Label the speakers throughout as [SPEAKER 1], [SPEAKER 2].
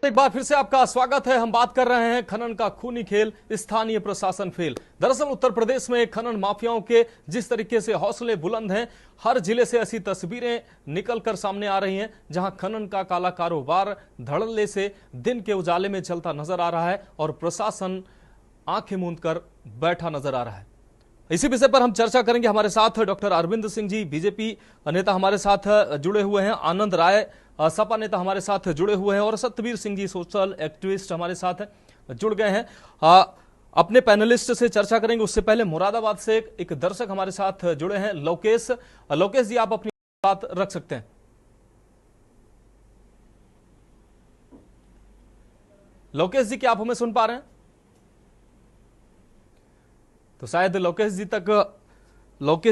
[SPEAKER 1] एक बार फिर से आपका स्वागत है। हम बात कर रहे हैं खनन का खूनी खेल, स्थानीय प्रशासन फेल। दरअसल उत्तर प्रदेश में खनन माफियाओं के जिस तरीके से हौसले बुलंद हैं, हर जिले से ऐसी तस्वीरें निकलकर सामने आ रही हैं जहां खनन का काला कारोबार धड़ल्ले से दिन के उजाले में चलता नजर आ रहा है और प्रशासन आंखें मूंद कर बैठा नजर आ रहा है। इसी विषय पर हम चर्चा करेंगे। हमारे साथ डॉक्टर अरविंद सिंह जी, बीजेपी नेता हमारे साथ जुड़े हुए हैं, आनंद राय सपा नेता हमारे साथ जुड़े हुए हैं और सत्यवीर सिंह जी, सोशल एक्टिविस्ट हमारे साथ जुड़ गए हैं। अपने पैनलिस्ट से चर्चा करेंगे। उससे पहले मुरादाबाद से एक दर्शक हमारे साथ जुड़े हैं, लोकेश। लोकेश जी, आप अपनी बात रख सकते हैं। लोकेश जी, क्या आप हमें सुन पा रहे हैं? तो शायद लोकेश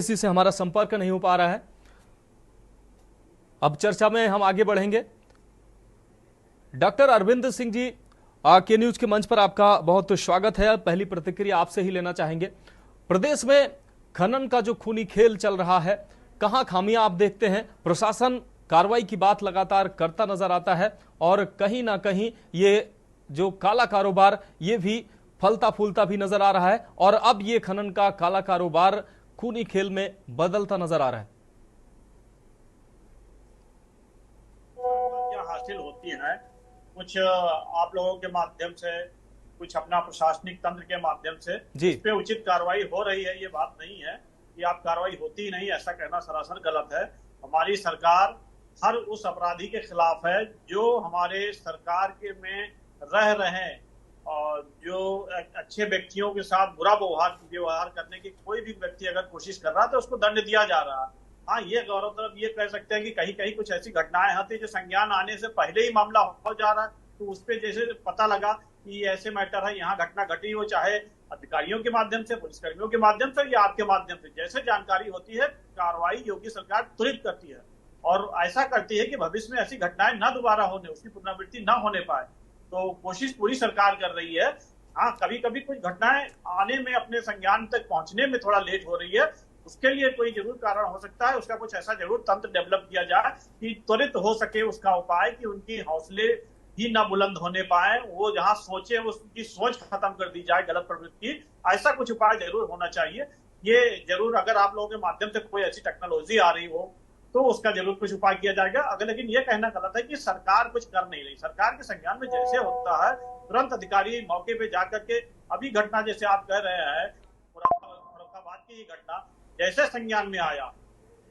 [SPEAKER 1] जी से हमारा संपर्क नहीं हो पा रहा है। अब चर्चा में हम आगे बढ़ेंगे। डॉक्टर अरविंद सिंह जी, के न्यूज के मंच पर आपका बहुत स्वागत है। पहली प्रतिक्रिया आपसे ही लेना चाहेंगे। प्रदेश में खनन का जो खूनी खेल चल रहा है, कहां खामियां आप देखते हैं? प्रशासन कार्रवाई की बात लगातार करता नजर आता है और कहीं ना कहीं ये जो काला कारोबार ये भी फलता फूलता भी नजर आ रहा है और अब ये खनन का काला कारोबार खूनी खेल में बदलता नजर आ रहा है।
[SPEAKER 2] हासिल होती है कुछ आप लोगों के माध्यम से, कुछ अपना प्रशासनिक तंत्र के माध्यम से इस पे उचित कार्रवाई हो रही है। ये बात नहीं है कि आप कार्रवाई होती ही नहीं, ऐसा कहना सरासर गलत है। हमारी सरकार हर उस अपराधी के खिलाफ है जो हमारे सरकार के में रह रहे हैं और जो अच्छे व्यक्तियों के साथ बुरा व्यवहार करने की कोई भी व्यक्ति अगर कोशिश कर रहा है तो उसको दंड दिया जा रहा है। हाँ, ये गौरतलब ये कह सकते हैं कि कहीं कहीं कुछ ऐसी घटनाएं होती जो संज्ञान आने से पहले ही मामला हो जा रहा है, तो उस पर जैसे पता लगा कि ऐसे मैटर है, यहाँ घटना घटी हो, चाहे अधिकारियों के माध्यम से, पुलिसकर्मियों के माध्यम से या आपके माध्यम से, जैसे जानकारी होती है कार्रवाई योगी सरकार त्वरित करती है और ऐसा करती है कि भविष्य में ऐसी घटनाएं न दोबारा होने, उसकी पुनरावृत्ति न होने पाए। तो कोशिश पूरी सरकार कर रही है। हाँ, कभी कभी कुछ घटनाएं आने में, अपने संज्ञान तक पहुंचने में थोड़ा लेट हो रही है, उसके लिए कोई जरूर कारण हो सकता है। उसका कुछ ऐसा जरूर तंत्र डेवलप किया जाए कि त्वरित हो सके उसका उपाय, कि उनकी हौसले ही ना बुलंद होने पाए, वो जहां सोचे उसकी सोच खत्म कर दी जाए, गलत प्रवृत्ति की। ऐसा कुछ उपाय जरूर होना चाहिए। ये जरूर, अगर आप लोगों के माध्यम से कोई ऐसी टेक्नोलॉजी आ रही हो तो उसका जरूर कुछ उपाय किया जाएगा। अगर लेकिन ये कहना गलत है कि सरकार कुछ कर नहीं रही। सरकार के संज्ञान में जैसे होता है तुरंत अधिकारी मौके पे जाकर के, अभी घटना जैसे आप कह रहे हैं फर्रुखाबाद की घटना, जैसे संज्ञान में आया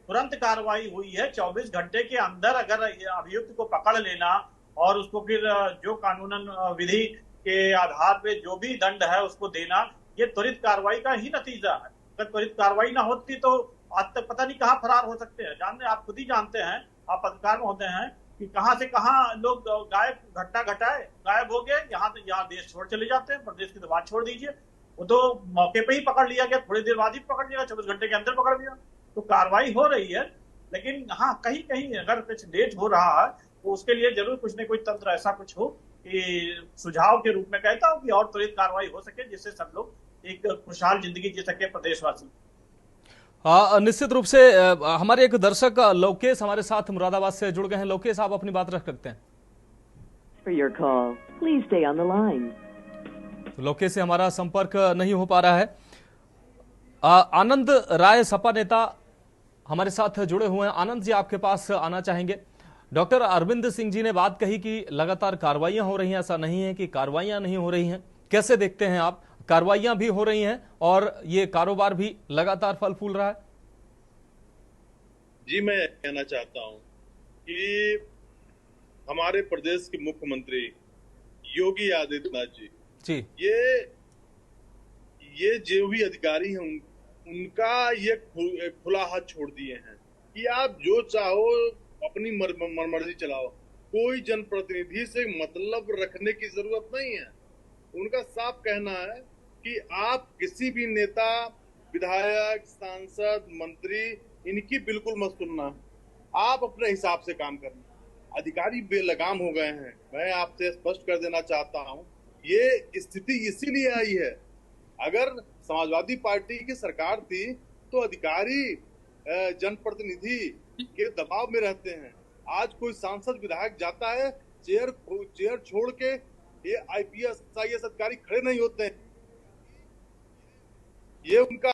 [SPEAKER 2] तुरंत कार्रवाई हुई है। 24 घंटे के अंदर अगर अभियुक्त को पकड़ लेना और उसको फिर जो कानूनन विधि के आधार पे जो भी दंड है उसको देना, ये त्वरित कार्रवाई का ही नतीजा है। अगर त्वरित कार्रवाई ना होती तो आज तक पता नहीं कहाँ फरार हो सकते हैं। जानते, आप खुद ही जानते हैं, आप पत्रकार में होते हैं, कि कहां से कहां लोग गायब, घटना घटाए गायब हो गए, यहाँ देश छोड़ चले जाते हैं। प्रदेश की तो बात छोड़ दीजिए, वो तो मौके पे ही पकड़ लिया गया, थोड़ी देर बाद ही पकड़ लिया, 24 घंटे के अंदर पकड़ लिया। तो कार्रवाई हो रही है, लेकिन हाँ, कहीं कहीं अगर कुछ लेट हो रहा है तो उसके लिए जरूर कुछ न कुछ तंत्र ऐसा कुछ हो कि सुझाव के रूप में कहता हूँ कि और त्वरित कार्रवाई हो सके, जिससे सब लोग एक खुशहाल जिंदगी जी सके, प्रदेशवासी।
[SPEAKER 1] निश्चित रूप से हमारे एक दर्शक लोकेश हमारे साथ मुरादाबाद से जुड़ गए हैं। लोकेश, आप अपनी बात रख सकते हैं। लोकेश से हमारा संपर्क नहीं हो पा रहा है। आनंद राय, सपा नेता हमारे साथ जुड़े हुए हैं। आनंद जी, आपके पास आना चाहेंगे। डॉक्टर अरविंद सिंह जी ने बात कही कि लगातार कार्रवाइयां हो रही हैं, ऐसा नहीं है कि कार्रवाइयां नहीं हो रही हैं। कैसे देखते हैं आप? कार्रवाइयां भी हो रही हैं और ये कारोबार भी लगातार फल फूल रहा है।
[SPEAKER 3] जी, मैं कहना चाहता हूं कि हमारे प्रदेश के मुख्यमंत्री योगी आदित्यनाथ जी ये जो भी अधिकारी हैं उनका ये खुला हाथ छोड़ दिए हैं कि आप जो चाहो अपनी मर्जी चलाओ, कोई जनप्रतिनिधि से मतलब रखने की जरूरत नहीं है। उनका साफ कहना है कि आप किसी भी नेता, विधायक, सांसद, मंत्री, इनकी बिल्कुल मत सुनना, आप अपने हिसाब से काम करना। अधिकारी बेलगाम हो गए हैं। मैं आपसे स्पष्ट कर देना चाहता हूं, ये स्थिति इसीलिए आई है। अगर समाजवादी पार्टी की सरकार थी तो अधिकारी जनप्रतिनिधि के दबाव में रहते हैं। आज कोई सांसद, विधायक जाता है, चेयर छोड़ के ये आईपीएस आईएएस अधिकारी खड़े नहीं होते हैं। ये उनका